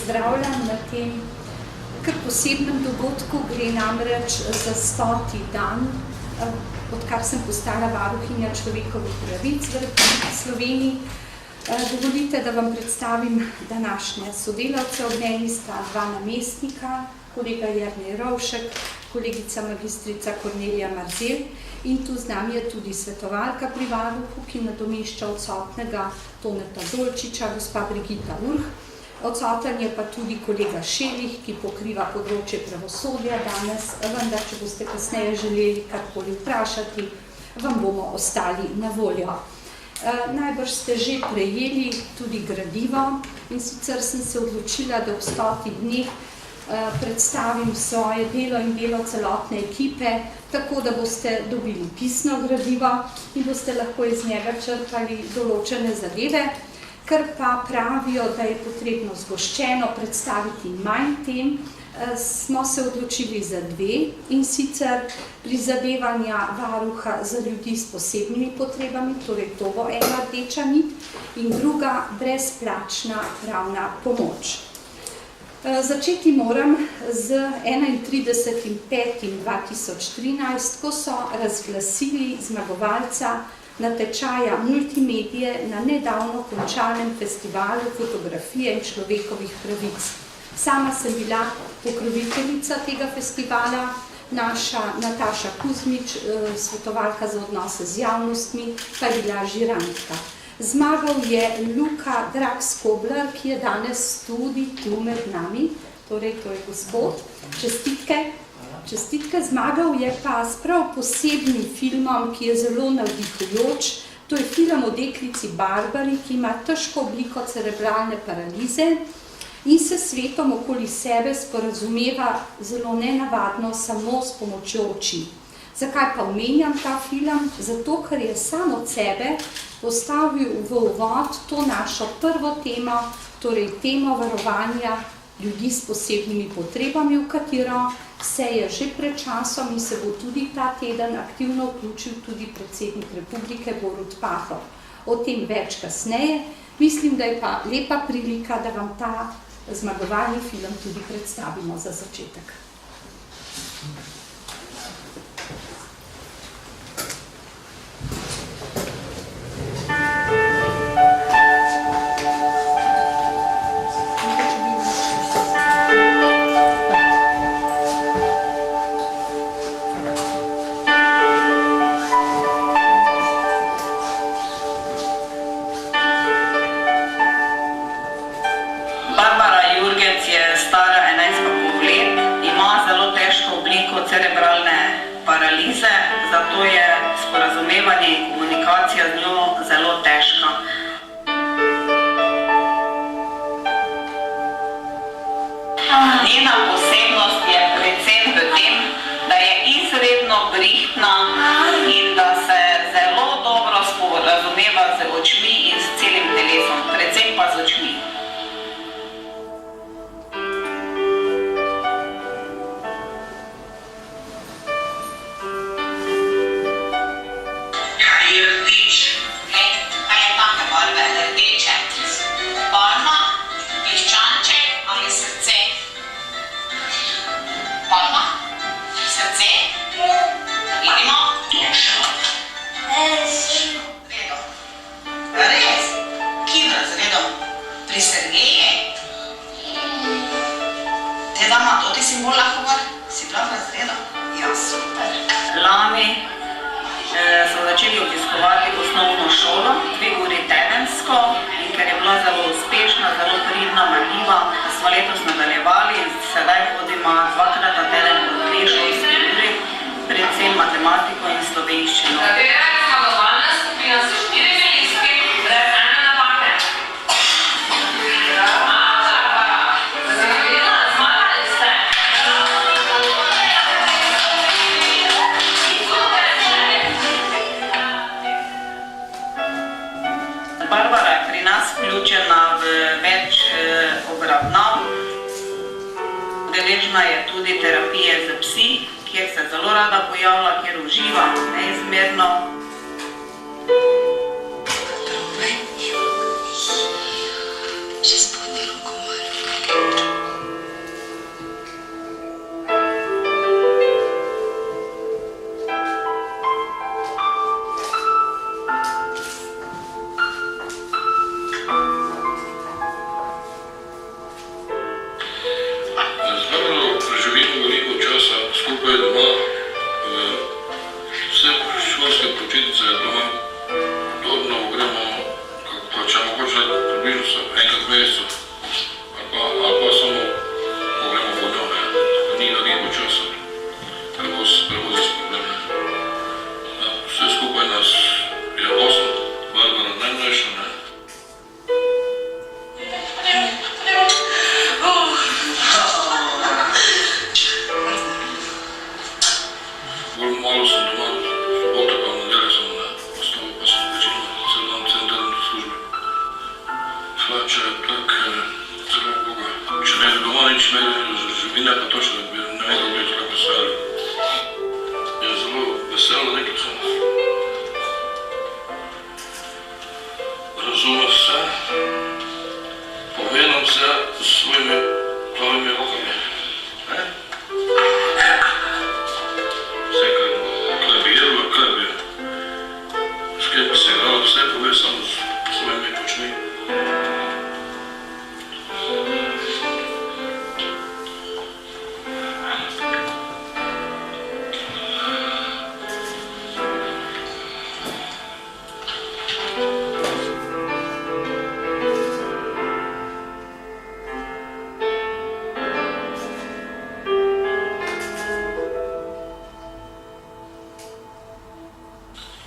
pozdravljam na tem kar posebnem dogodku. Gre namreč za 100. dan, odkar sem postala varuhinja človekovih pravic v Republiki Sloveniji. Dovolite, da vam predstavim današnje sodelavce. Ob meni sta 2 namestnika, kolega Jernej Rovšek, kolegica magistrica Kornelija Marzel, in tu z nami je tudi svetovalka pri varuhu, ki nadomešča odsotnega Toneta Dolčiča, gospa Brigita Urh. Odsoten je pa tudi kolega Šelih, ki pokriva področje pravosodja danes, vendar, če boste kasneje želeli karkoli vprašati, vam bomo ostali na voljo. Najbrž ste že prejeli tudi gradivo, in sicer sem se odločila, da ob 100 dneh predstavim svoje delo in delo celotne ekipe, tako da boste dobili pisno gradivo in boste lahko iz njega črpali določene zadeve, ker pa pravijo, da je potrebno zgoščeno predstaviti manj tem, smo se odločili za 2, in sicer prizadevanja varuha za ljudi s posebnimi potrebami, torej to bo ena rdeča nit, in druga brezplačna pravna pomoč. Začeti moram z 31.5.2013, ko so razglasili zmagovalca natečaja multimedije na nedavno končanem festivalu fotografije in človekovih pravic. Sama sem bila pokroviteljica tega festivala, naša Nataša Kuzmič, svetovalka za odnose z javnostmi, pa je bila žirantka. Zmagal je Luka Drag-Skobler, ki je danes tudi tu med nami, torej to je gospod. Čestitke. Čestitke. Zmagal je pa s prav posebnim filmom, ki je zelo navdihujoč. To je film o deklici Barbari, ki ima težko obliko cerebralne paralize in se svetom okoli sebe sporazumeva zelo nenavadno samo s pomočjo oči. Zakaj pa omenjam ta film? Zato, ker je sam od sebe postavil v uvod to našo prvo temo, torej temo varovanja ljudi s posebnimi potrebami, v katero se je že pred časom in se bo tudi ta teden aktivno vključil tudi predsednik Republike Borut Pahor. O tem več kasneje. Mislim, da je pa lepa prilika, da vam ta zmagovalni film tudi predstavimo za začetek. Cerebralne paralize, zato je sporazumevanje in komunikacija z njo zelo težka. Njena posebnost je predvsem v tem, da je izredno brihtna in da se zelo dobro sporazumeva z očmi in s celim telesom, predvsem pa z očmi. Lani so začeli obiskovati osnovno šolo 2 uri tedensko, in ker je bila zelo uspešna, zelo pridna, marljiva, smo letos nadaljevali in sedaj hodimo 2-krat na teden po 2 šolski uri, predvsem matematiko in slovenščino. Zmagovalna skupina so 4 listke, brez ene napake. Barbara je pri nas vključena v več obravnav. Deležna je tudi terapije z psi, kjer se zelo rada pojavlja, kjer uživa neizmerno. Že spodnji rukomor. imeli živine, pa točno bi ne vedel biti tako veseli. Je zelo vesela deklica. Razume vse, pove nam vse s svojimi pravimi rokami. Vse, kar bi jedla, kar bi se igrala, vse pove samo s svojimi počmi.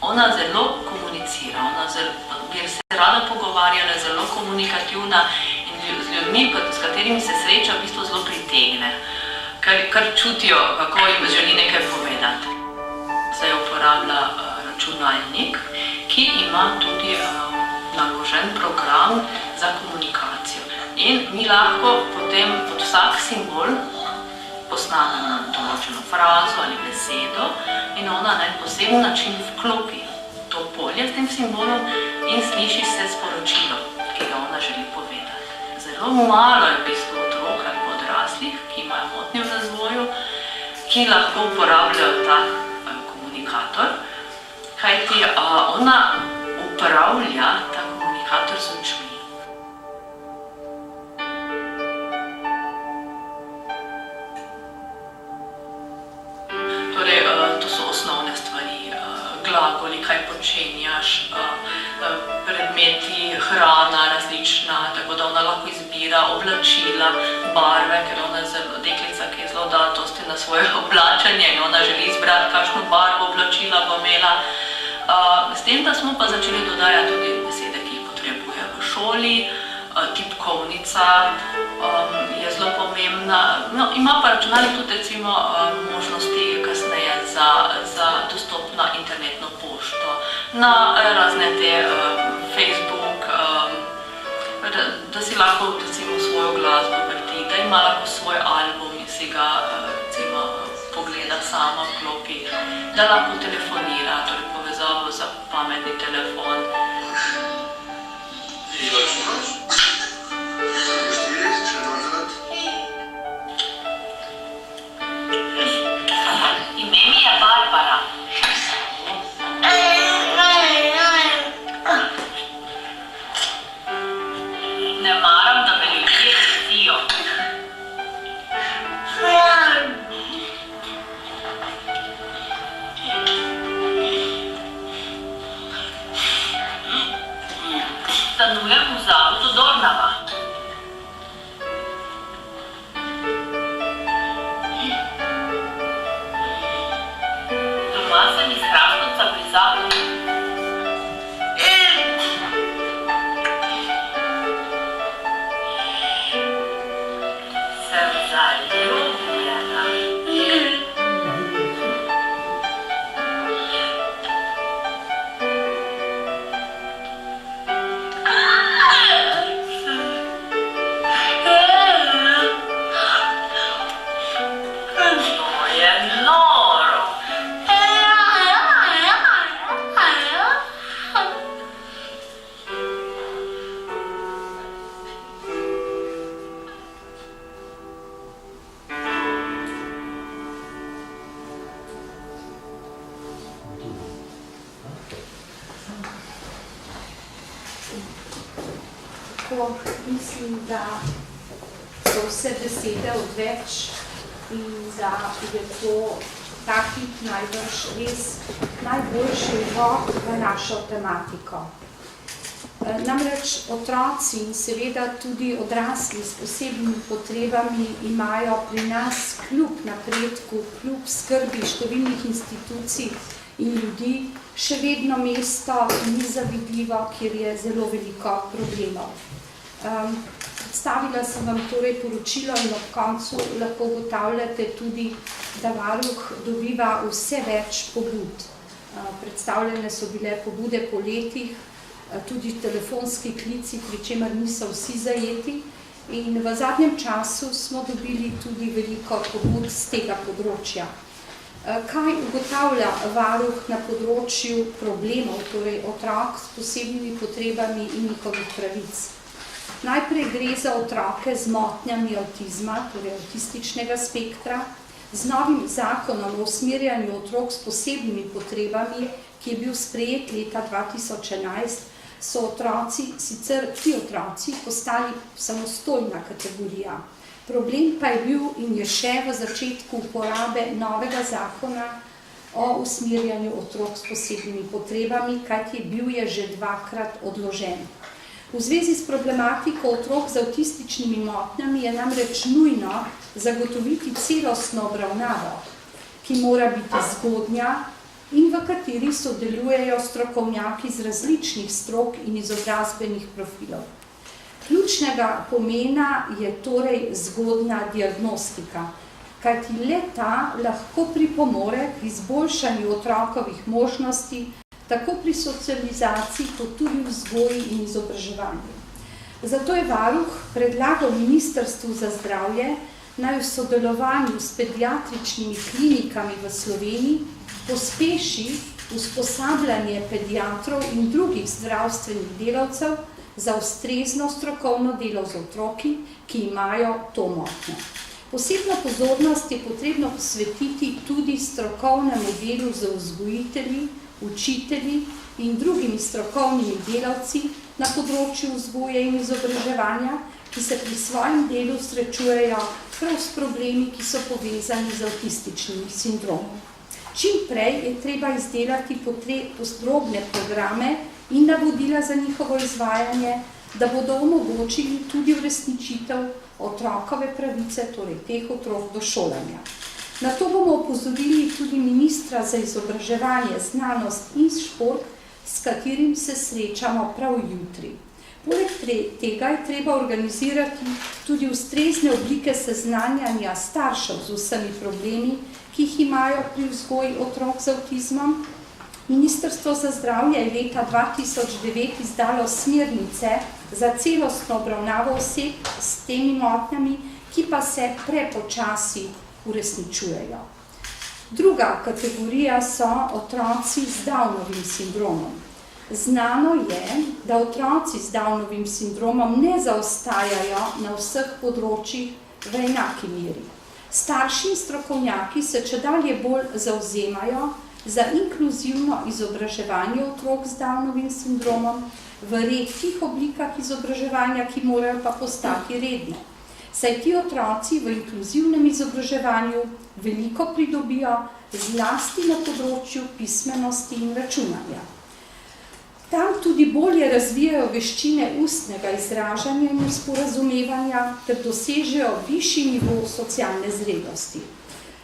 Ona zelo komunicira, jer se rada pogovarjala, zelo komunikativna in z ljudmi, s katerimi se sreča, v bistvu zelo pritegne, kar čutijo, kako jim želi nekaj povedati. Zdaj uporablja računalnik, ki ima tudi naložen program za komunikacijo. In mi lahko potem pod vsak simbol posnamemo določeno frazo ali besedo in ona na poseben način vklopi to polje s tem simbolom in sliši se sporočilo, ki ga ona želi povedati. Zelo malo je v bistvu otrok ali odraslih, ki imajo motnje v razvoju, ki lahko uporabljajo ta komunikator, kajti ona upravlja ta komunikator z očmi. To so osnovne stvari, glagoli, kaj počenjaš, predmeti, hrana različna, tako da ona lahko izbira oblačila, barve, ker ona je deklica, ki je zelo datosti na svoje oblačenje in ona želi izbrati, kakšno barvo oblačila bo imela. S tem, da smo pa začeli dodajati tudi besede, ki jih potrebuje v šoli, tipkovnica je zelo pomembna. No, ima pa računalnik tudi recimo možnosti kasneje za dostop na internetno pošto, na razne te Facebook, da si lahko recimo svojo glasbo vrti, da ima lahko svoj album in si ga recimo pogleda sama, vklopi, da lahko telefonira, torej povezavo za pametni telefon. Ime mi je Barbara. Ne maram, da me ljudje vidijo. Stanujem v zavodu Dornava. Doma sem iz Hrastovca pri Zavodu. Sem zaljubljena. Mislim, da so vse besede odveč in da je to ta hip najbrž res najboljši uvod v našo tematiko. Namreč otroci in seveda tudi odrasli s posebnimi potrebami imajo pri nas kljub napredku, kljub skrbi številnih institucij in ljudi še vedno mesto ni zavidljivo, kjer je zelo veliko problemov. Predstavila sem vam torej poročilo in ob koncu lahko ugotavljate tudi, da Varuh dobiva vse več pobud. Predstavljene so bile pobude po letih, tudi telefonski klici, pri čemer niso vsi zajeti In v zadnjem času smo dobili tudi veliko pobud z tega področja. Kaj ugotavlja varuh na področju problemov, torej otrok s posebnimi potrebami in njihovih pravic? Najprej gre za otroke z motnjami avtizma, torej avtističnega spektra. Z novim zakonom o usmerjanju otrok s posebnimi potrebami, ki je bil sprejet leta 2011, so otroci, sicer ti otroci, postali samostojna kategorija. Problem pa je bil in je še v začetku uporabe novega zakona o usmerjanju otrok s posebnimi potrebami, kajti bil je že dvakrat odložen. V zvezi s problematiko otrok z avtističnimi motnjami je namreč nujno zagotoviti celostno obravnavo, ki mora biti zgodnja in v kateri sodelujejo strokovnjaki z različnih strok in izobrazbenih profilov. Ključnega pomena je torej zgodnja diagnostika, kajti le ta lahko pripomore k izboljšanju otrokovih možnosti, tako pri socializaciji, kot tudi v vzgoji in izobraževanju. Zato je varuh predlagal Ministrstvu za zdravje, naj v sodelovanju s pediatričnimi klinikami v Sloveniji pospeši usposabljanje pediatrov in drugih zdravstvenih delavcev za ustrezno strokovno delo z otroki, ki imajo to motnjo. Posebno pozornost je potrebno posvetiti tudi strokovnemu delu z vzgojitelji, učitelji in drugimi strokovnimi delavci na področju vzgoje in izobraževanja, ki se pri svojem delu srečujejo prav s problemi, ki so povezani z avtističnim sindromom. Čim prej je treba izdelati podrobne programe in navodila za njihovo izvajanje, da bodo omogočili tudi uresničitev otrokove pravice, torej teh otrok do šolanja. Na to bomo opozorili tudi ministra za izobraževanje, znanost in šport, s katerim se srečamo prav jutri. Poleg tega je treba organizirati tudi ustrezne oblike seznanjanja staršev z vsemi problemi, ki jih imajo pri vzgoji otrok z avtizmom. Ministrstvo za zdravje je leta 2009 izdalo smernice za celostno obravnavo oseb s temi motnjami, ki pa se prepočasi uresničujejo. Druga kategorija so otroci z Downovim sindromom. Znano je, da otroci z Downovim sindromom ne zaostajajo na vseh področjih v enaki meri. Starši in strokovnjaki se čedalje bolj zavzemajo za inkluzivno izobraževanje otrok z Downovim sindromom v redkih oblikah izobraževanja, ki morajo pa postati redne. Saj ti otroci v inkluzivnem izobraževanju veliko pridobijo zlasti na področju pismenosti in računanja. Tam tudi bolje razvijajo veščine ustnega izražanja in sporazumevanja ter dosežejo višji nivo socialne zrelosti.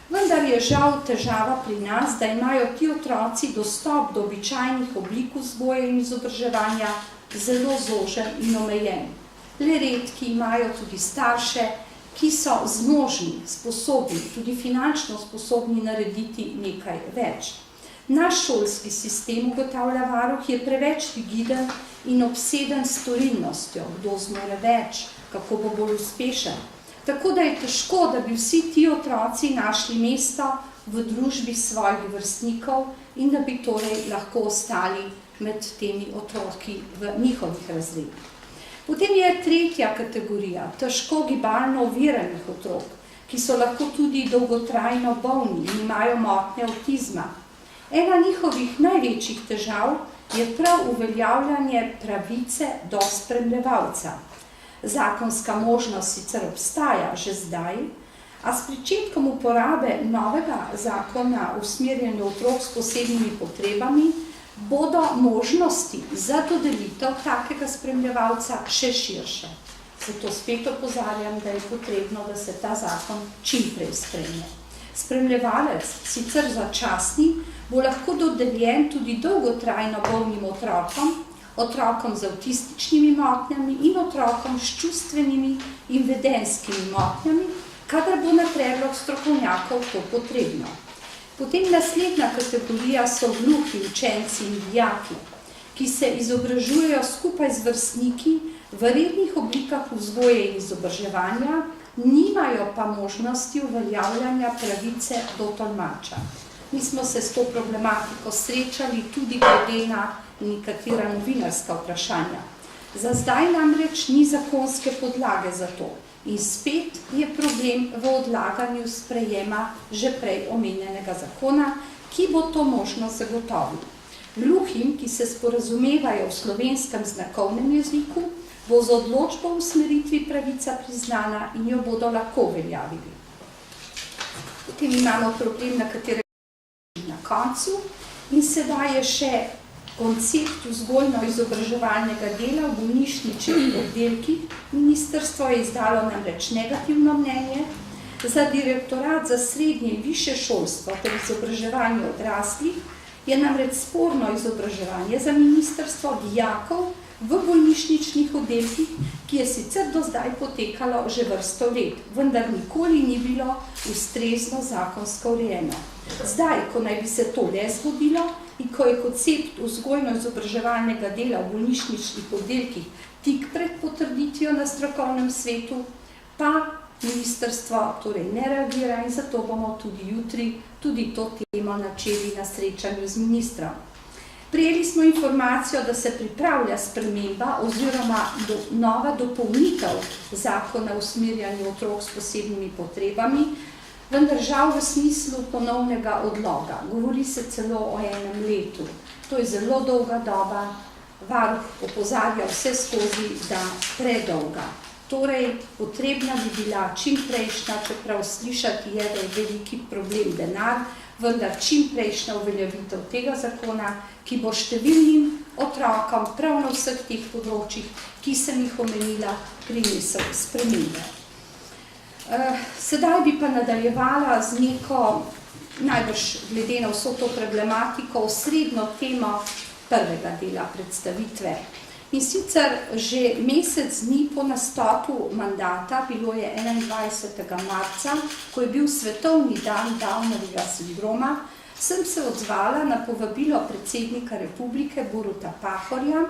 Vendar je žal težava pri nas, da imajo ti otroci dostop do običajnih oblik vzgoje in izobraževanja zelo zožen in omejen. Le redki imajo tudi starše, ki so zmožni, sposobni, tudi finančno sposobni narediti nekaj več. Naš šolski sistem, ugotavlja varuh, je preveč rigiden in obseden s storilnostjo, kdo zmore več, kako bo bolj uspešen. Tako da je težko, da bi vsi ti otroci našli mesto v družbi svojih vrstnikov in da bi torej lahko ostali med temi otroki v njihovih razredih. Potem je tretja kategorija, težko gibalno oviranih otrok, ki so lahko tudi dolgotrajno bolni in imajo motnje avtizma. Ena njihovih največjih težav je prav uveljavljanje pravice do spremljevalca. Zakonska možnost sicer obstaja že zdaj, a s pričetkom uporabe novega zakona o usmerjanju otrok s posebnimi potrebami bodo možnosti za dodelitev takega spremljevalca še širše. Zato spet opozarjam, da je potrebno, da se ta zakon čim prej sprejme. Spremljevalec, sicer začasni, bo lahko dodeljen tudi dolgotrajno bolnim otrokom, otrokom z avtističnimi motnjami in otrokom s čustvenimi in vedenjskimi motnjami, kadar bo na predlog strokovnjakov to potrebno. Potem naslednja kategorija so gluhi učenci in dijaki, ki se izobražujejo skupaj z vrstniki v rednih oblikah vzgoje in izobraževanja, nimajo pa možnosti uveljavljanja pravice do tolmača. Mi smo se s to problematiko srečali tudi glede na nekatera novinarska vprašanja. Za zdaj namreč ni zakonske podlage za to in spet je problem v odlaganju sprejema že prej omenjenega zakona, ki bo to možnost zagotovil. Gluhim, ki se sporazumevajo v slovenskem znakovnem jeziku, bo z odločbo v usmeritvi pravica priznana in jo bodo lahko uveljavili. Potem imamo problem, na katerega na koncu, in sedaj je še koncept vzgojno-izobraževalnega dela v bolnišničnih oddelkih. Ministrstvo je izdalo namreč negativno mnenje. Za Direktorat za srednje in višje šolstvo ter izobraževanje odraslih je namreč sporno izobraževanje za ministrstvo dijakov v bolnišničnih oddelkih, ki je sicer do zdaj potekalo že vrsto let, vendar nikoli ni bilo ustrezno zakonsko urejeno. Zdaj, ko naj bi se to le zgodilo in ko je koncept vzgojno-izobraževalnega dela v bolnišničnih oddelkih tik pred potrditvijo na strokovnem svetu, pa ministrstvo torej ne reagira in zato bomo tudi jutri tudi to temo načeli na srečanju z ministrom. Prijeli smo informacijo, da se pripravlja sprememba oziroma nova dopolnitev zakona o usmerjanju otrok s posebnimi potrebami, vendar žal v smislu ponovnega odloga. Govori se celo o 1 letu. To je zelo dolga doba. Varuh opozarja vse skozi, da predolga. Torej, potrebna bi bila čimprejšnja, čeprav slišati je, da je veliki problem denar, vendar čimprejšnja uveljavitev tega zakona, ki bo številnim otrokom prav na vseh teh področjih, ki sem jih omenila, prinesel spremembe. Sedaj bi pa nadaljevala z neko, najbrž glede na vso to problematiko, osrednjo temo prvega dela predstavitve. In sicer že mesec dni po nastopu mandata, bilo je 21. marca, ko je bil svetovni dan Downovega sindroma, sem se odzvala na povabilo predsednika republike Boruta Pahorja,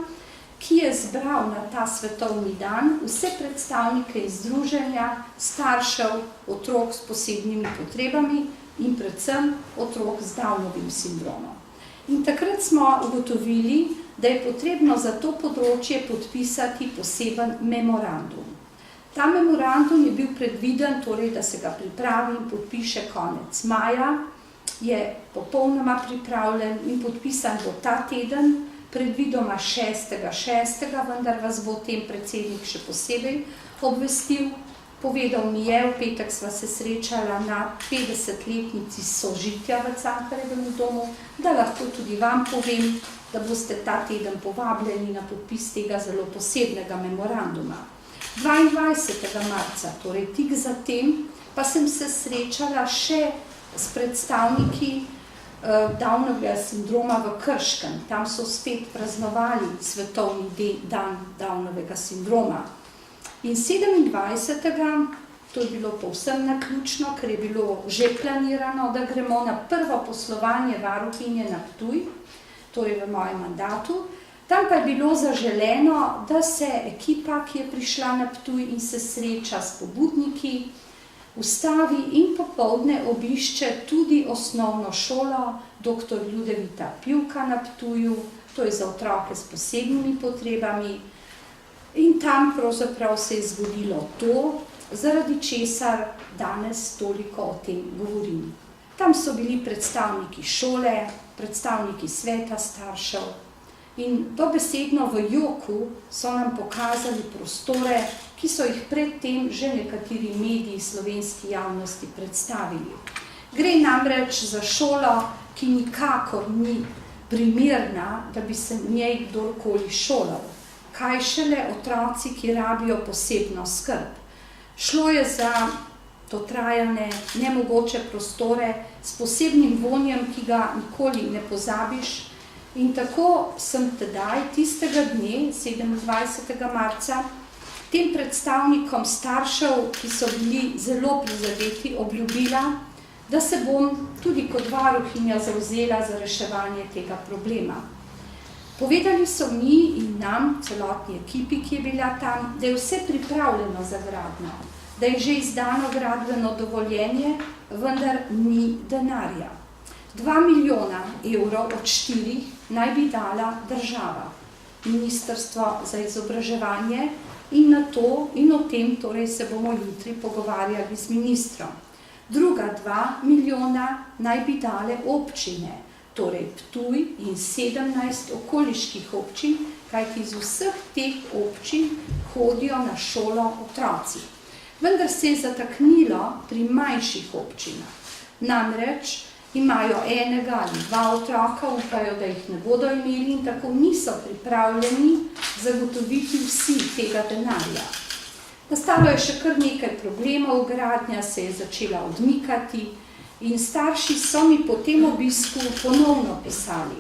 ki je zbral na ta svetovni dan vse predstavnike iz združenja staršev otrok s posebnimi potrebami in predvsem otrok z Downovim sindromom. In takrat smo ugotovili, da je potrebno za to področje podpisati poseben memorandum. Ta memorandum je bil predviden, torej, da se ga pripravi in podpiše konec maja, je popolnoma pripravljen in podpisan bo ta teden, predvidoma 6.6., vendar vas bo o tem predsednik še posebej obvestil. Povedal mi je, v petek sva se srečala na 50-letnici sožitja v Cankarjevem domu, da lahko tudi vam povem, da boste ta teden povabljeni na podpis tega zelo posebnega memoranduma. 22. marca, torej tik zatem, pa sem se srečala še s predstavniki Downovega sindroma v Krškem. Tam so spet praznovali svetovni dan Downovega sindroma. In 27. to je bilo povsem naključno, ker je bilo že planirano, da gremo na prvo poslovanje varuhinje na Ptuj, torej v mojem mandatu. Tam pa je bilo zaželeno, da se ekipa, ki je prišla na Ptuj in se sreča s pobudniki, ustavi in popoldne obišče tudi osnovno šolo dr. Ljudevita Pivka na Ptuju, to je za otroke s posebnimi potrebami. In tam pravzaprav se je zgodilo to, zaradi česar danes toliko o tem govorim. Tam so bili predstavniki šole, predstavniki sveta staršev in dobesedno v joku so nam pokazali prostore, ki so jih predtem že nekateri mediji slovenski javnosti predstavili. Gre namreč za šolo, ki nikakor ni primerna, da bi se v njej kdorkoli šolal. Kaj šele otroci, ki rabijo posebno skrb. Šlo je za dotrajane, nemogoče prostore s posebnim vonjem, ki ga nikoli ne pozabiš. In tako sem tedaj, tistega dne, 27. marca, tem predstavnikom staršev, ki so bili zelo prizadeti, obljubila, da se bom tudi kot varuhinja zavzela za reševanje tega problema. Povedali so mi in nam, celotni ekipi, ki je bila tam, da je vse pripravljeno za gradnjo, da je že izdano gradbeno dovoljenje, vendar ni denarja. 2 milijona evrov od 4 naj bi dala država, Ministrstvo za izobraževanje, in na to in o tem torej se bomo jutri pogovarjali z ministrom. Druga 2 milijona naj bi dale občine, torej Ptuj in 17 okoliških občin, kajti iz vseh teh občin hodijo na šolo otroci. Vendar se je zataknilo pri manjših občinah. Namreč imajo enega ali 2 otroka, upajo, da jih ne bodo imeli in tako niso pripravljeni zagotoviti vsi tega denarja. Nastalo je še kar nekaj problemov, gradnja se je začela odmikati in starši so mi po tem obisku ponovno pisali,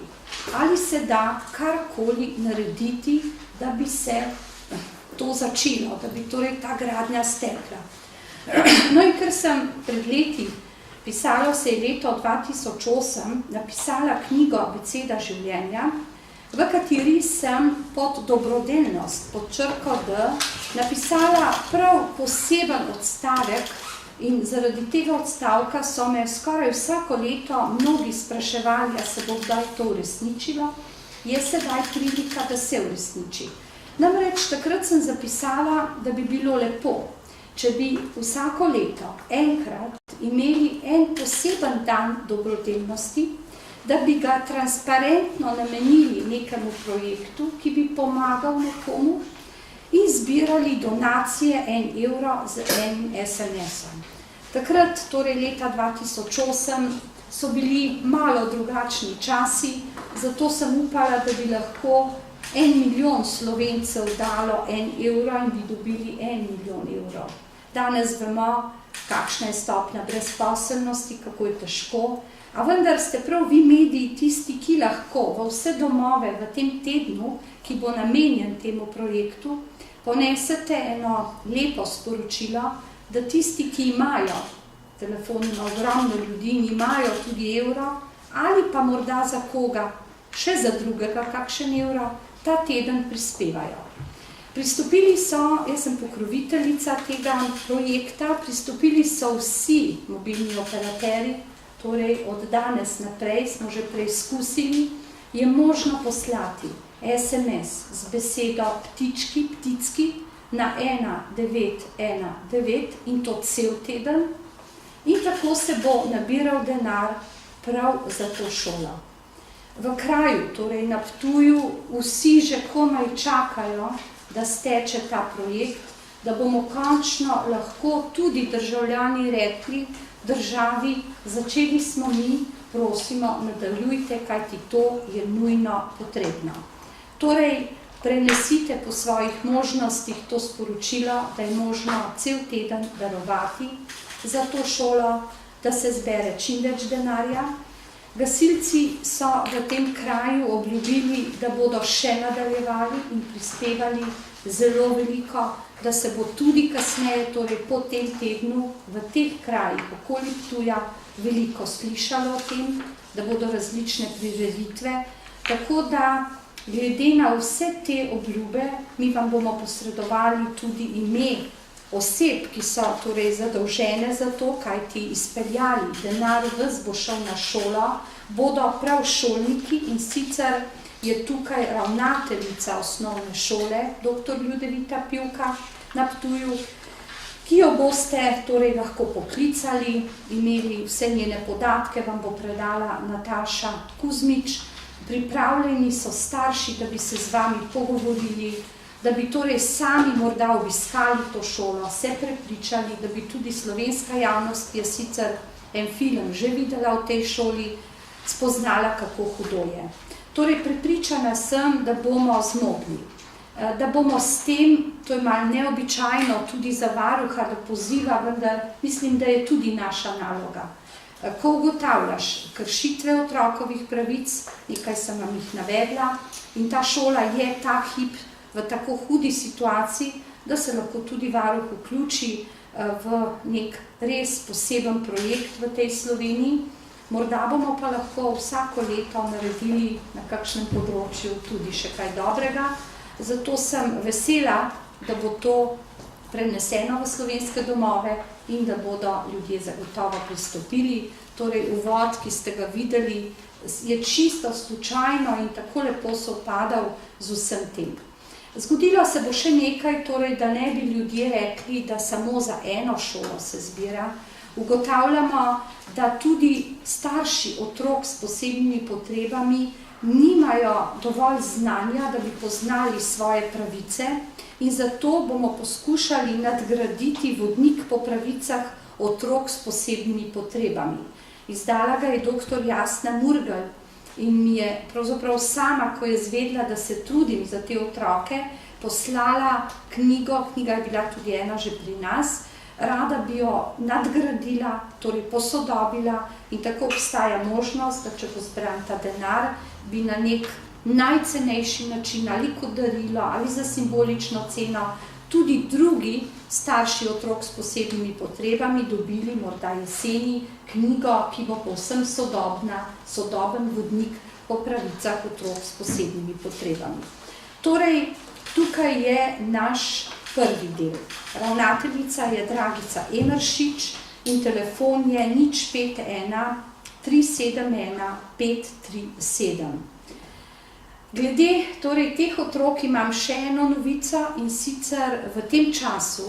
ali se da karkoli narediti, da bi se to začelo, da bi torej ta gradnja stekla. No in ker sem pred leti, pisalo se je leto 2008, napisala knjigo Abeceda življenja, v kateri sem pod dobrodelnost, pod črko D, napisala prav poseben odstavek in zaradi tega odstavka so me skoraj vsako leto mnogi spraševali, a se bo kdaj to uresničilo, je sedaj prilika, da se uresniči. Namreč takrat sem zapisala, da bi bilo lepo, če bi vsako leto enkrat imeli en poseben dan dobrodelnosti, da bi ga transparentno namenili nekemu projektu, ki bi pomagal nekomu in zbirali donacije 1 evro z enim SMS-om. Takrat, torej leta 2008, so bili malo drugačni časi, zato sem upala, da bi lahko 1 milijon Slovencev dalo 1 evro in bi dobili 1 milijon evrov. Danes vemo, kakšna je stopnja brezposelnosti, kako je težko, a vendar ste prav vi mediji tisti, ki lahko v vse domove v tem tednu, ki bo namenjen temu projektu, ponesete eno lepo sporočilo, da tisti, ki imajo, telefon ima ogromno ljudi, imajo tudi evro, ali pa morda za koga, še za drugega kakšen evro, ta teden prispevajo. Pristopili so, jaz sem pokroviteljica tega projekta, pristopili so vsi mobilni operaterji, torej od danes naprej smo že preizkusili, je možno poslati SMS z besedo pticki na 1919 in to cel teden in tako se bo nabiral denar prav za to šolo. V kraju, torej na Ptuju, vsi že komaj čakajo, da steče ta projekt, da bomo končno lahko tudi državljani rekli državi, začeli smo mi, prosimo, nadaljujte, kajti to je nujno potrebno. Torej, prenesite po svojih možnostih to sporočilo, da je možno cel teden darovati za to šolo, da se zbere čim več denarja. Gasilci so v tem kraju obljubili, da bodo še nadaljevali in prispevali zelo veliko, da se bo tudi kasneje, torej po tem tednu, v teh krajih okoli Ptuja veliko slišalo o tem, da bodo različne prireditve. Tako da, glede na vse te obljube, mi vam bomo posredovali tudi ime oseb, ki so torej zadolžene za to, kajti izpeljali denar ves bo šel na šolo, bodo prav šolniki in sicer je tukaj ravnateljica osnovne šole, dr. Ljudevita Pivka na Ptuju, ki jo boste torej lahko poklicali, imeli vse njene podatke, vam bo predala Nataša Kuzmič. Pripravljeni so starši, da bi se z vami pogovorili, da bi torej sami morda obiskali to šolo, se prepričali, da bi tudi slovenska javnost, ki je sicer en film že videla v tej šoli, spoznala, kako hudo je. Torej, prepričana sem, da bomo zmogli, da bomo s tem, to je malo neobičajno tudi za varuha, da poziva, vendar mislim, da je tudi naša naloga. Ko ugotavljaš kršitve otrokovih pravic, nekaj sem vam jih navedla, in ta šola je ta hip v tako hudi situaciji, da se lahko tudi varuh vključi v nek res poseben projekt v tej Sloveniji, Morda bomo pa lahko vsako leto naredili na kakšnem področju tudi še kaj dobrega. Zato sem vesela, da bo to preneseno v slovenske domove in da bodo ljudje zagotovo pristopili. Torej, uvod, ki ste ga videli, je čisto slučajno in tako lepo sovpadal z vsem tem. Zgodilo se bo še nekaj, torej, da ne bi ljudje rekli, da samo za eno šolo se zbira. Ugotavljamo, da tudi starši otrok s posebnimi potrebami nimajo dovolj znanja, da bi poznali svoje pravice in zato bomo poskušali nadgraditi vodnik po pravicah otrok s posebnimi potrebami. Izdala ga je dr. Jasna Murgel in mi je pravzaprav sama, ko je zvedla, da se trudim za te otroke, poslala knjigo, knjiga je bila tudi ena že pri nas, rada bi jo nadgradila, torej posodobila in tako obstaja možnost, da če bo zbran ta denar, bi na nek najcenejši način ali kot darilo ali za simbolično ceno tudi drugi starši otrok s posebnimi potrebami dobili morda jeseni knjigo, ki bo povsem sodoben vodnik po pravicah otrok s posebnimi potrebami. Torej, tukaj je naš prvi del. Ravnateljica je Dragica Emeršič in telefon je 051 371 537. Glede torej, teh otrok imam še eno novico in sicer v tem času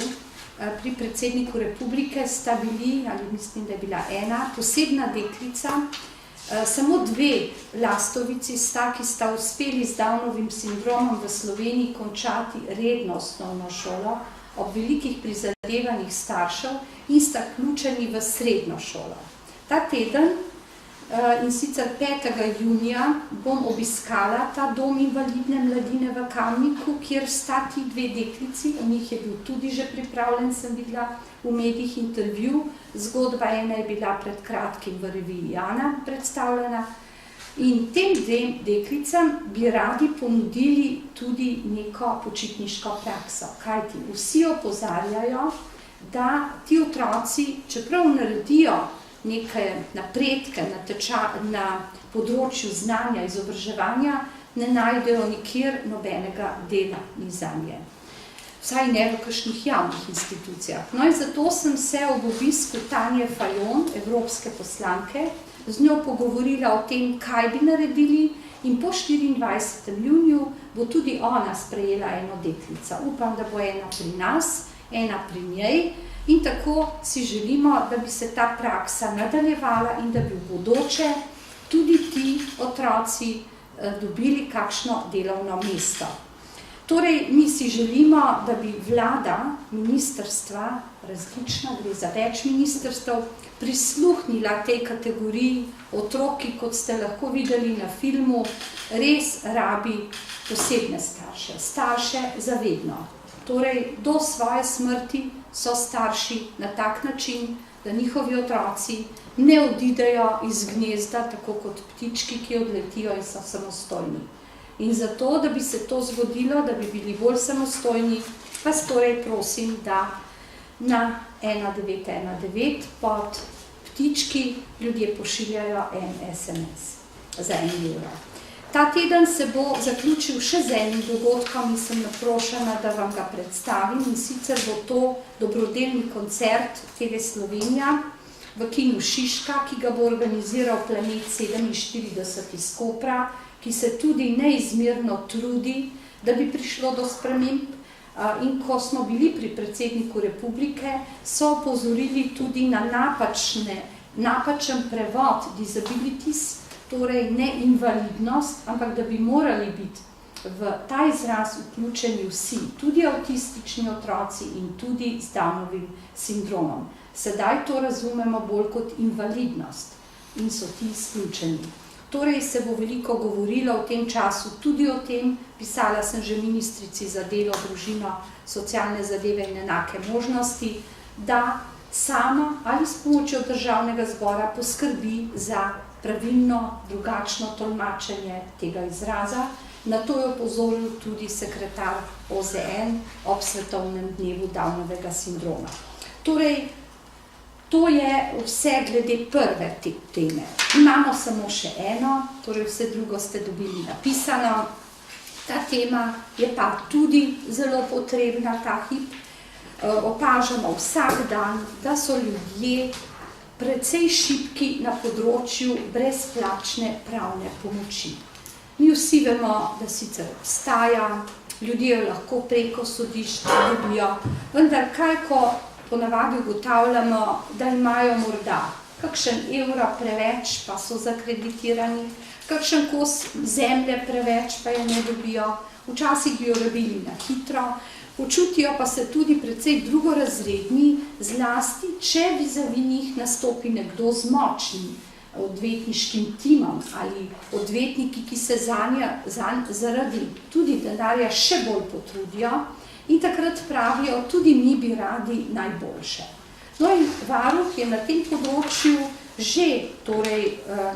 pri predsedniku republike sta bili, ali mislim, da je bila ena, posebna deklica, samo 2 lastovici sta, ki sta uspeli z Downovim sindromom v Sloveniji končati redno osnovno šolo ob velikih prizadevanjih staršev in sta vključeni v srednjo šolo. Ta teden, in sicer 5. junija, bom obiskala ta dom invalidne mladine v Kamniku, kjer sta ti 2 deklici, o njih je bil tudi že pripravljen, sem videla v medijih intervju, zgodba ena je bila pred kratkim v reviji Jana predstavljena in tem 2 deklicam bi radi ponudili tudi neko počitniško prakso, kajti vsi opozarjajo, da ti otroci, čeprav naredijo neke napredke na področju znanja, izobraževanja, ne najdejo nikjer nobenega dela ni zanje. Vsaj ne v kakšnih javnih institucijah. No in zato sem se ob obisku Tanje Fajon, evropske poslanke, z njo pogovorila o tem, kaj bi naredili in po 24. juniju bo tudi ona sprejela eno deklico. Upam, da bo ena pri nas, ena pri njej. In tako si želimo, da bi se ta praksa nadaljevala in da bi v bodoče tudi ti otroci dobili kakšno delovno mesto. Torej, mi si želimo, da bi vlada, ministrstva, različna, gre za več ministrstev, prisluhnila tej kategoriji otroki, kot ste lahko videli na filmu, res rabi posebne starše, starše za vedno. Torej, do svoje smrti so starši na tak način, da njihovi otroci ne odidejo iz gnezda, tako kot ptički, ki odletijo in so samostojni. In zato, da bi se to zgodilo, da bi bili bolj samostojni, vas torej prosim, da na 1919 pod ptički ljudje pošiljajo en SMS za 1 evro. Ta teden se bo zaključil še z enim dogodkom in sem naprošena, da vam ga predstavim in sicer bo to dobrodelni koncert TV Slovenija v kinu Šiška, ki ga bo organiziral Planet 47 iz Kopra, ki se tudi neizmerno trudi, da bi prišlo do sprememb. In ko smo bili pri predsedniku republike, so opozorili tudi na napačen prevod disabilities, torej ne invalidnost, ampak da bi morali biti v ta izraz vključeni vsi, tudi avtistični otroci in tudi z Downovim sindromom. Sedaj to razumemo bolj kot invalidnost in so ti izključeni. Torej se bo veliko govorilo v tem času tudi o tem, pisala sem že ministrici za delo, družino, socialne zadeve in enake možnosti, da sama ali s pomočjo državnega zbora poskrbi za pravilno, drugačno tolmačenje tega izraza. Na to je opozoril tudi sekretar OZN ob svetovnem dnevu Downovega sindroma. Torej, To je vse glede prve te teme. Imamo samo še eno, torej vse drugo ste dobili napisano. Ta tema je pa tudi zelo potrebna ta hip. Opažamo vsak dan, da so ljudje precej šibki na področju brezplačne pravne pomoči. Mi vsi vemo, da sicer obstaja, ljudje jo lahko preko sodišč dobijo, vendar kaj, ko ponavadi ugotavljamo, da imajo morda kakšen evro preveč, pa so zakreditirani, kakšen kos zemlje preveč, pa je ne dobijo, včasih bi jo rabili na hitro, počutijo pa se tudi precej drugorazredni, zlasti, če vizavi njih nastopi nekdo z močnim odvetniškim timom ali odvetniki, ki se zanj zaradi tudi denarja še bolj potrudijo in takrat pravijo, tudi mi bi radi najboljše. No in varuh je na tem področju že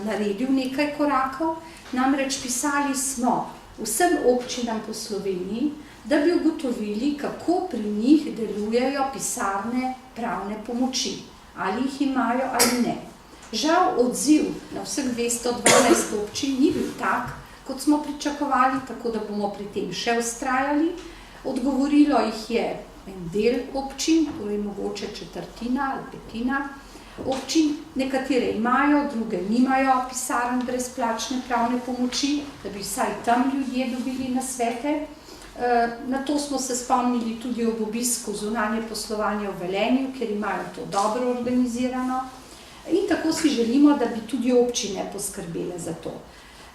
naredil nekaj korakov, namreč pisali smo vsem občinam po Sloveniji, da bi ugotovili, kako pri njih delujejo pisarne pravne pomoči, ali jih imajo ali ne. Žal odziv na vseh 212 občin ni bil tak, kot smo pričakovali, tako da bomo pri tem še vztrajali. Odgovorilo jih je en del občin, torej mogoče četrtina ali petina občin, nekatere imajo, druge nimajo pisarn brezplačne pravne pomoči, da bi vsaj tam ljudje dobili nasvete. Na to smo se spomnili tudi ob obisku zunanje poslovanja v Velenju, ker imajo to dobro organizirano. In tako si želimo, da bi tudi občine poskrbele za to.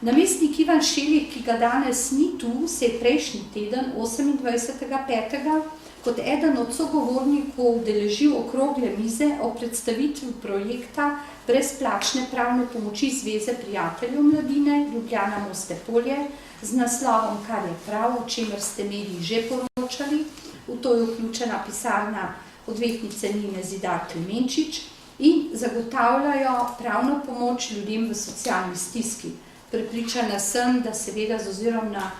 Namestnik Ivan Šelik, ki ga danes ni tu, se je prejšnji teden, 28.5., kot eden od sogovornikov udeležil okrogle mize o predstavitvi projekta brezplačne pravne pomoči Zveze prijateljev mladine Ljubljana Moste-Polje z naslovom Kar je prav, o čemer ste mediji že poročali. V to je vključena pisarna odvetnice Nine Zidar Klemenčič in zagotavljajo pravno pomoč ljudem v socialni stiski. Prepričana sem, da seveda z ozirom na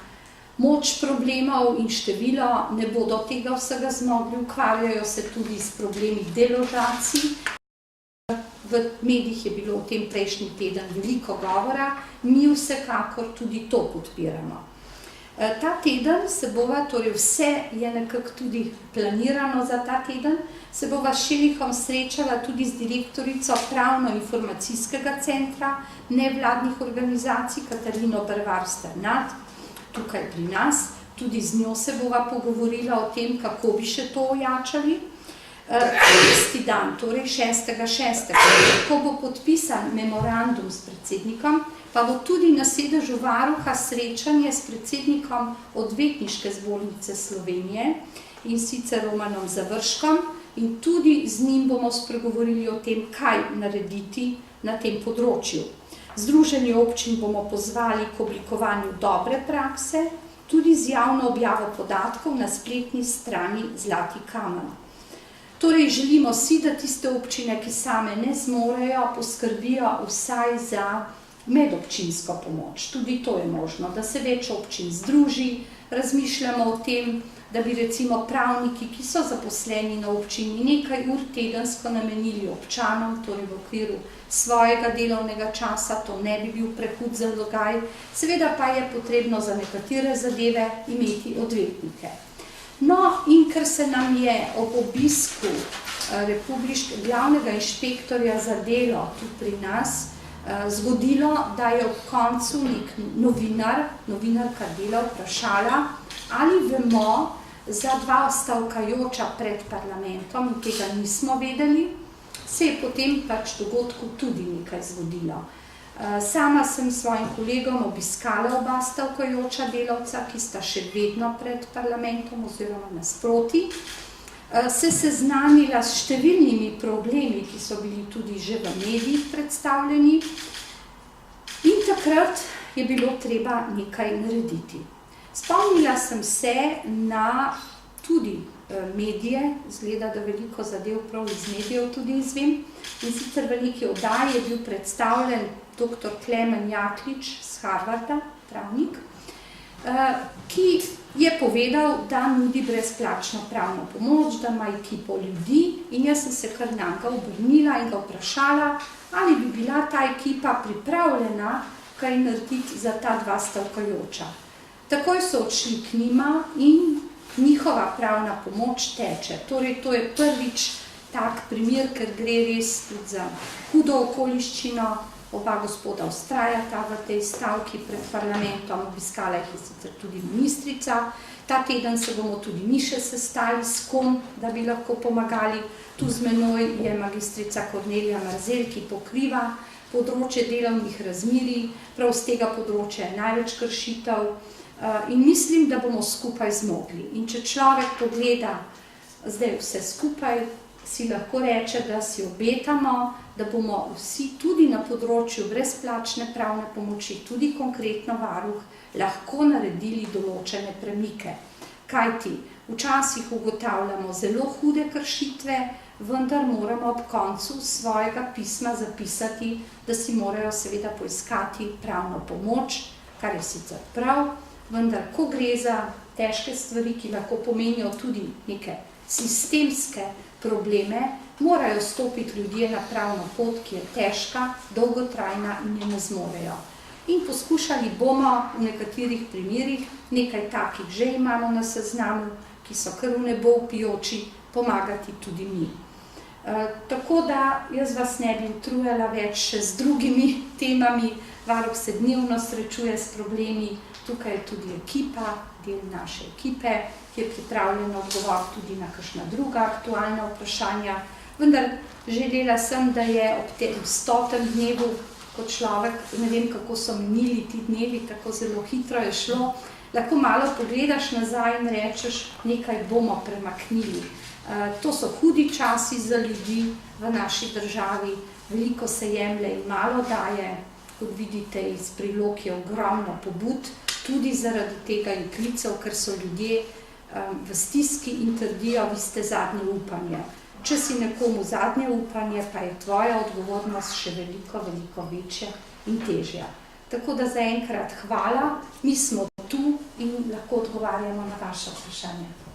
moč problemov in število ne bodo tega vsega zmogli, ukvarjajo se tudi s problemi deložacij. V medijih je bilo o tem prejšnji teden veliko govora, mi vsekakor tudi to podpiramo. Ta teden se bova, torej vse je nekako tudi planirano za ta teden, se bova s Šelikom srečala tudi z direktorico Pravno-informacijskega centra nevladnih organizacij Katarino Brvar-Sternat, tukaj pri nas. Tudi z njo se bova pogovorila o tem, kako bi še to ojačali. Isti dan, torej 6.6., ko bo podpisan memorandum s predsednikom, pa bo tudi na sedežu varuha srečanje s predsednikom Odvetniške zbornice Slovenije in sicer Romanom Završkom in tudi z njim bomo spregovorili o tem, kaj narediti na tem področju. Združenje občin bomo pozvali k oblikovanju dobre prakse, tudi z javno objavo podatkov na spletni strani Zlati kamen. Torej, želimo si, da tiste občine, ki same ne zmorejo, poskrbijo vsaj za medobčinsko pomoč. Tudi to je možno, da se več občin združi, razmišljamo o tem, da bi recimo pravniki, ki so zaposleni na občini, nekaj ur tedensko namenili občanom, torej v okviru svojega delovnega časa, to ne bi bil prehud zalogaj. Seveda pa je potrebno za nekatere zadeve imeti odvetnike. No, in ker se nam je ob obisku glavnega inšpektorja za delo tudi pri nas zgodilo, da je ob koncu nek novinarka Dela vprašala, ali vemo za 2 stavkajoča pred parlamentom, in tega nismo vedeli, se je potem pač dogodku tudi nekaj zgodilo. Sama sem svojim kolegom obiskala oba stavkajoča delavca, ki sta še vedno pred parlamentom oziroma nasproti, se seznanila s številnimi problemi, ki so bili tudi že v medijih predstavljeni, in takrat je bilo treba nekaj narediti. Spomnila sem se na tudi medije, izgleda, da veliko zadev prav iz medijev tudi izvem, in sicer v neki oddaji je bil predstavljen dr. Klemen Jaklič z Harvarda, pravnik, ki je povedal, da nudi brezplačno pravno pomoč, da ima ekipo ljudi in jaz sem se kar nanj obrnila in ga vprašala, ali bi bila ta ekipa pripravljena kaj narediti za ta dva stavkajoča. Takoj so odšli k njima in njihova pravna pomoč teče. Torej, to je prvič tak primer, ker gre res tudi za hudo okoliščino. Oba gospoda vztrajata v tej stavki pred parlamentom, obiskala jih je sicer tudi ministrica. Ta teden se bomo tudi mi še sestali s kom, da bi lahko pomagali. Tu z menoj je magistrica Kornelija Marzel, ki pokriva področje delovnih razmerij, prav z tega področja je največ kršitev in mislim, da bomo skupaj zmogli. In če človek pogleda zdaj vse skupaj, si lahko reče, da si obetamo, da bomo vsi tudi na področju brezplačne pravne pomoči, tudi konkretno varuh, lahko naredili določene premike. Kajti včasih ugotavljamo zelo hude kršitve, vendar moramo ob koncu svojega pisma zapisati, da si morajo seveda poiskati pravno pomoč, kar je sicer prav, vendar ko gre za težke stvari, ki lahko pomenijo tudi neke sistemske probleme, morajo stopiti ljudje na pravno pot, ki je težka, dolgotrajna in je ne zmorejo. In poskušali bomo v nekaterih primerih, nekaj takih že imamo na seznamu, ki so kar v nebo vpijoči, pomagati tudi mi. Tako da jaz vas ne bi utrujala več še z drugimi temami, varuh se dnevno srečuje s problemi, tukaj je tudi ekipa, del naše ekipe, ki je pripravljena odgovoriti tudi na kakšna druga aktualna vprašanja. Vendar želela sem, da je ob tem 100. dnevu, kot človek, ne vem, kako so minili ti dnevi, tako zelo hitro je šlo, lahko malo pogledaš nazaj in rečeš, nekaj bomo premaknili. To so hudi časi za ljudi v naši državi, veliko se jemlje in malo daje, kot vidite iz prilog je ogromno pobud, tudi zaradi tega in klicev, ker so ljudje v stiski in trdijo, vi ste zadnje upanje. Če si nekomu zadnje upanje, pa je tvoja odgovornost še veliko, veliko večja in težja. Tako da zaenkrat hvala, mi smo tu in lahko odgovarjamo na vaše vprašanje.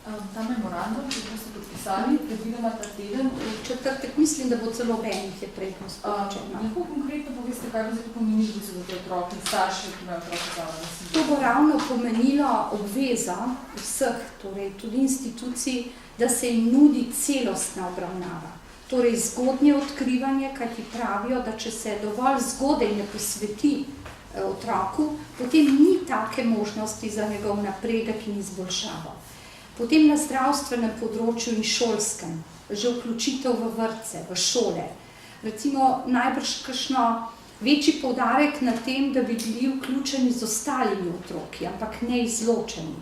Ta memorandum, ki ste podpisali, predvidoma ta teden. V četrtek mislim, da bo celo ob enih je prednost poročena. Lahko konkretno poveste, kaj bo zdaj pomenilo za te otroke in starše, ki imajo otroke zavoda? To bo ravno pomenilo obvezo vseh, torej tudi institucij, da se jim nudi celostna obravnava. Torej zgodnje odkrivanje, kaj ti pravijo, da če se dovolj zgodaj ne posveti otroku, potem ni take možnosti za njegov napredek in izboljšavo. Potem na zdravstvenem področju in šolskem, že vključitev v vrtce, v šole. Recimo najbrž kakšno večji poudarek na tem, da bi bili vključeni z ostalimi otroki, ampak ne izločeni.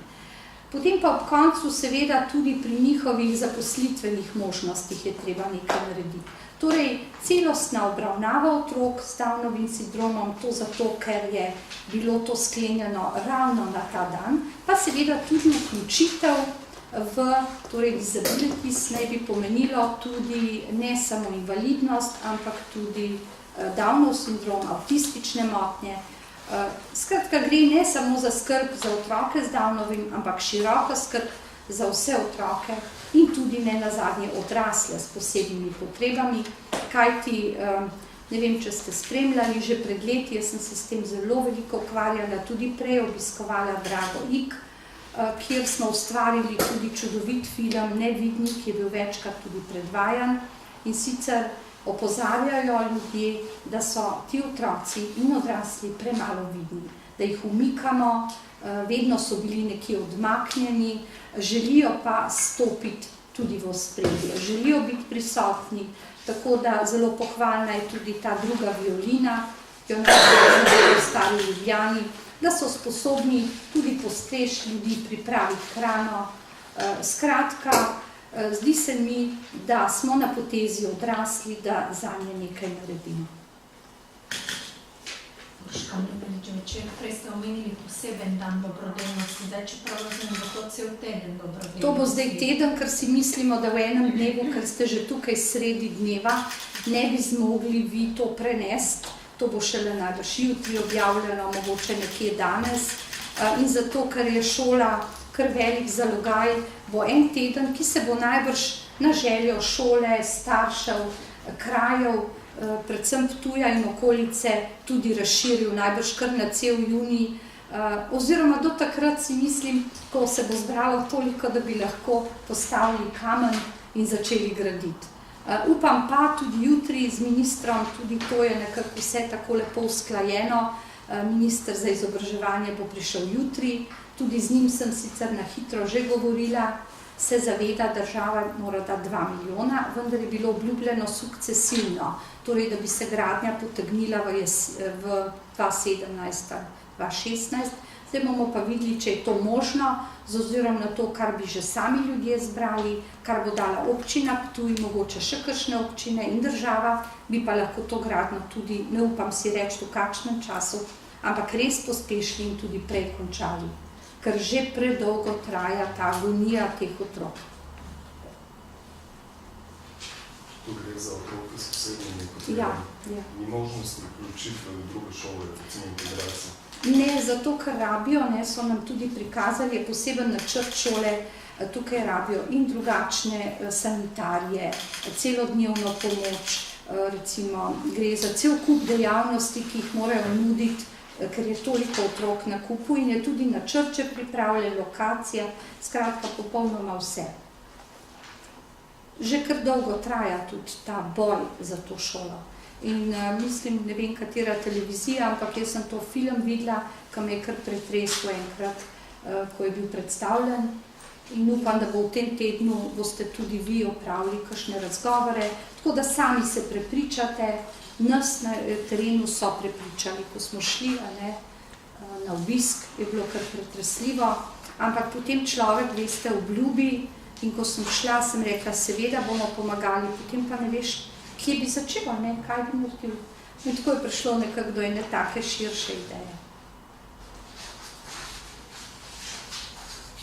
Potem pa ob koncu seveda tudi pri njihovih zaposlitvenih možnostih je treba nekaj narediti. Torej, celostna obravnava otrok s Downovim sindromom, to zato, ker je bilo to sklenjeno ravno na ta dan, pa seveda tudi vključitev torej disabilities naj bi pomenilo tudi ne samo invalidnost, ampak tudi Downov sindrom, avtistične motnje. Skratka, gre ne samo za skrb za otroke z Downovim, ampak široko skrb za vse otroke in tudi ne nazadnje odrasle s posebnimi potrebami, kajti, ne vem, če ste spremljali že pred leti, jaz sem se s tem zelo veliko ukvarjala, tudi prej obiskovala Drago Ik, kjer smo ustvarili tudi čudovit film Nevidni, ki je bil večkrat tudi predvajan in sicer opozarjajo ljudje, da so ti otroci in odrasli premalo vidni, da jih umikamo, vedno so bili nekje odmaknjeni, želijo pa stopiti tudi v ospredje, želijo biti prisotni, tako da zelo pohvalna je tudi ta druga violina, ki jo naredili v Stari Ljubljani, da so sposobni tudi postreči ljudi, pripraviti hrano. Skratka, zdi se mi, da smo na potezi odrasli, da zanje nekaj naredimo. Prej ste omenili poseben dan dobrodelnosti, zdaj čeprav razumem, da to cel teden dobrodelnosti. To bo zdaj teden, ker si mislimo, da v enem dnevu, ker ste že tukaj sredi dneva, ne bi zmogli vi to prenesti. to bo šele najbrž jutri objavljeno, mogoče nekje danes. In zato, ker je šola kar velik zalogaj, bo en teden, ki se bo najbrž na željo šole, staršev, krajev, predvsem Ptuja in okolice, tudi razširil, najbrž kar na cel junij, oziroma do takrat si mislim, ko se bo zbralo toliko, da bi lahko postavili kamen in začeli graditi. Upam pa tudi jutri z ministrom, tudi to je nekako vse tako lepo usklajeno, minister za izobraževanje bo prišel jutri, tudi z njim sem sicer na hitro že govorila, se zaveda, država mora dati 2 milijona, vendar je bilo obljubljeno sukcesivno, torej da bi se gradnja potegnila v 2017-2016. Zdaj bomo pa videli, če je to možno, z ozirom na to, kar bi že sami ljudje zbrali, kar bo dala občina Ptuj, mogoče še kakšne občine in država, bi pa lahko to gradnjo tudi, ne upam si reči v kakšnem času, ampak res pospešili in tudi prej končali, ker že predolgo traja ta agonija teh otrok. Tu gre za otroke s posebnimi potrebami. Ni možnosti vključitve v druge šole, recimo integracije? Ne, zato ker rabijo, so nam tudi prikazali, je poseben načrt šole, tukaj rabijo in drugačne sanitarije, celodnevno pomoč, recimo gre za cel kup dejavnosti, ki jih morajo nuditi, ker je toliko otrok na kupu in je tudi načrt že pripravljen, lokacija, skratka popolnoma vse. Že kar dolgo traja tudi ta boj za to šolo. In mislim, ne vem katera televizija, ampak jaz sem to film videla, ki me je kar pretreslo enkrat, ko je bil predstavljen. In upam, da bo v tem tednu boste tudi vi opravili kakšne razgovore, tako da sami se prepričate, nas na terenu so prepričali, ko smo šli na obisk, je bilo kar pretresljivo, ampak potem človek, veste, obljubi in ko sem šla, sem rekla, seveda bomo pomagali, potem pa ne veš, kje bi začela, kaj bi naredil. In tako je prišlo nekako do ene take širše ideje.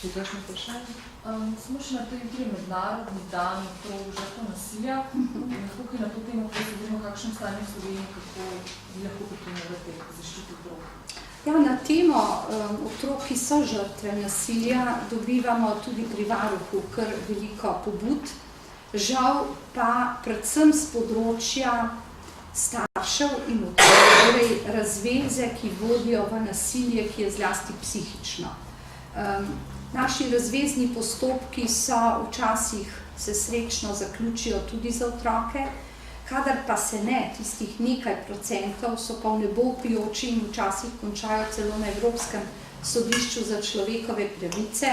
Še kakšno vprašanje? Smo še na tej mednarodni dan otrok žrtev nasilja. Tukaj na to temo predstavimo, kakšno stanje v Sloveniji, kako bi lahko pripomogli k zaščiti otrok. Ja, na temo otrok, ki so žrtve nasilja, dobivamo tudi pri varuhu kar veliko pobud. Žal pa predvsem z področja staršev in otrok, torej razveze, ki vodijo v nasilje, ki je zlasti psihično. Naši razvezni postopki so včasih se srečno zaključijo tudi za otroke, kadar pa se ne, tistih nekaj procentov so pa v nebo vpijoči in včasih končajo celo na Evropskem sodišču za človekove pravice,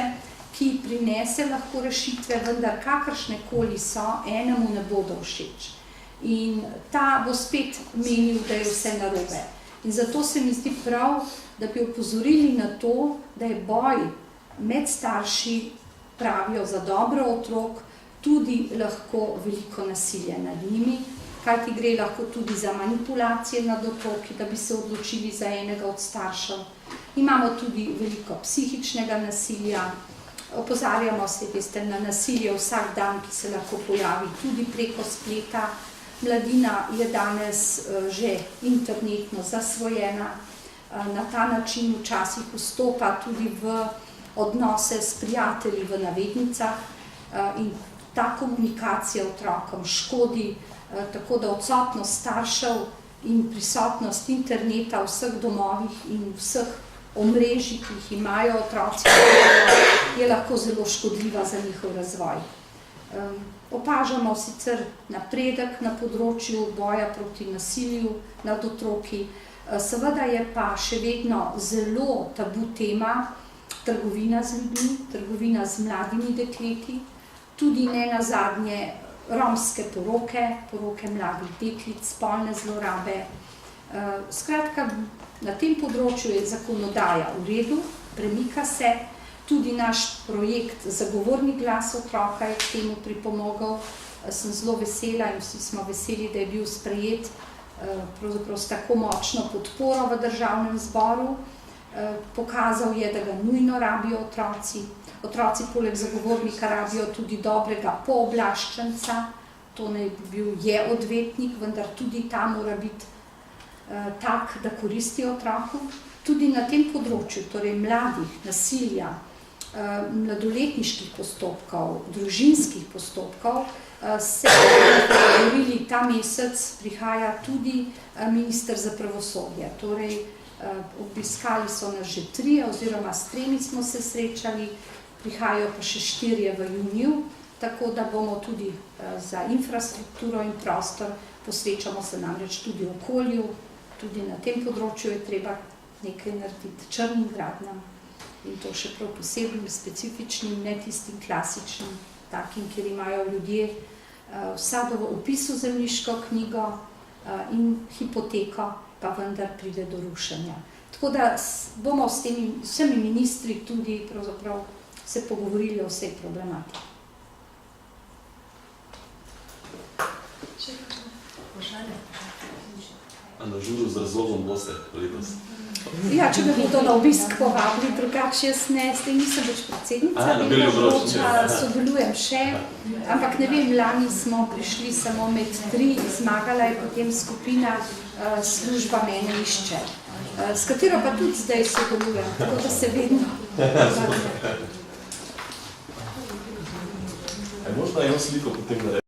ki prinese lahko rešitve, vendar kakršne koli so, enemu ne bodo všeč. In ta bo spet menil, da je vse narobe. In zato se mi zdi prav, da bi opozorili na to, da je boj med starši, pravijo, za dobro otrok, tudi lahko veliko nasilje nad njimi, kajti gre lahko tudi za manipulacije nad otroki, da bi se odločili za enega od staršev. Imamo tudi veliko psihičnega nasilja, opozarjamo se, veste, na nasilje vsak dan, ki se lahko pojavi tudi preko spleta. Mladina je danes že internetno zasvojena, na ta način včasih vstopa tudi v odnose s prijatelji v navednicah in ta komunikacija otrokom škodi, tako da odsotnost staršev in prisotnost interneta v vseh domovih in vseh omrežij, ki jih imajo otroci, je lahko zelo škodljiva za njihov razvoj. Opažamo sicer napredek na področju boja proti nasilju nad otroki, seveda je pa še vedno zelo tabu tema trgovina z ljudmi, trgovina z mladimi dekleti, tudi ne nazadnje romske poroke, poroke mladih deklic, spolne zlorabe. Skratka, na tem področju je zakonodaja v redu, premika se, tudi naš projekt Zagovorni glas otroka je k temu pripomogel. Sem zelo vesela in vsi smo veseli, da je bil sprejet pravzaprav s tako močno podporo v Državnem zboru. Pokazal je, da ga nujno rabijo otroci. Otroci poleg zagovornika rabijo tudi dobrega pooblaščenca, to naj bi bil odvetnik, vendar tudi ta mora biti tak, da koristi otroku. Tudi na tem področju, torej mladih, nasilja, mladoletniških postopkov, družinskih postopkov, se govorili ta mesec, prihaja tudi minister za pravosodje. Torej, obiskali so nas že 3, oziroma s 3 smo se srečali, prihajajo pa še 4 v juniju, tako da bomo tudi za infrastrukturo in prostor, posvečamo se namreč tudi okolju, tudi na tem področju je treba nekaj narediti, črnim gradnjam in to še prav posebnim, specifičnim, ne tistim klasičnim, takim, kjer imajo ljudje vsako vpis v zemljiško knjigo in hipoteko, pa vendar pride do rušenja. Tako da bomo s temi vsemi ministri tudi pravzaprav se pogovorili o vsej problematiki. A na žuru z razlogom boste letos? Ja, če me bodo na obisk povabili, drugače jaz ne, zdaj nisem več predsednica, sodelujem še, ampak ne vem, lani smo prišli samo med 3, zmagala je potem skupina Služba mene išče, s katero pa tudi zdaj sodelujem, tako da se vedno. Možda eno sliko potem narediti?